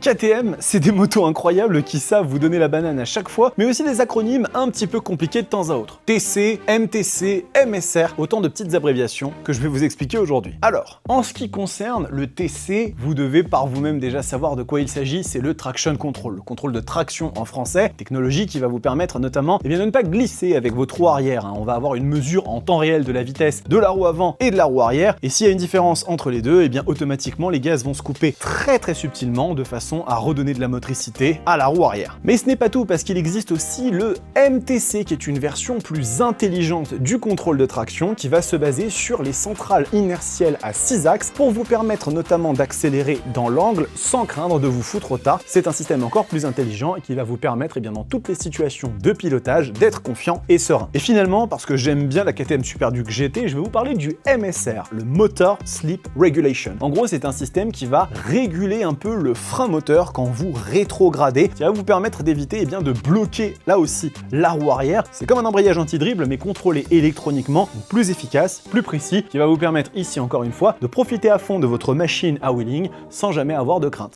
KTM, c'est des motos incroyables qui savent vous donner la banane à chaque fois, mais aussi des acronymes un petit peu compliqués de temps à autre. TC, MTC, MSR, autant de petites abréviations que je vais vous expliquer aujourd'hui. Alors, en ce qui concerne le TC, vous devez par vous-même déjà savoir de quoi il s'agit, c'est le traction control, le contrôle de traction en français, technologie qui va vous permettre notamment de ne pas glisser avec votre roue arrière. On va avoir une mesure en temps réel de la vitesse de la roue avant et de la roue arrière, et s'il y a une différence entre les deux, automatiquement les gaz vont se couper très subtilement de façon à redonner de la motricité à la roue arrière. Mais ce n'est pas tout, parce qu'il existe aussi le MTC qui est une version plus intelligente du contrôle de traction qui va se baser sur les centrales inertielles à 6 axes pour vous permettre notamment d'accélérer dans l'angle sans craindre de vous foutre au tas. C'est un système encore plus intelligent et qui va vous permettre dans toutes les situations de pilotage d'être confiant et serein. Et finalement, parce que j'aime bien la KTM Super Duke GT, je vais vous parler du MSR, le Motor Sleep Regulation. En gros, c'est un système qui va réguler un peu le frein moteur quand vous rétrogradez, qui va vous permettre d'éviter de bloquer là aussi la roue arrière. C'est comme un embrayage anti-dribble mais contrôlé électroniquement, plus efficace, plus précis, qui va vous permettre ici encore une fois de profiter à fond de votre machine à wheeling sans jamais avoir de crainte.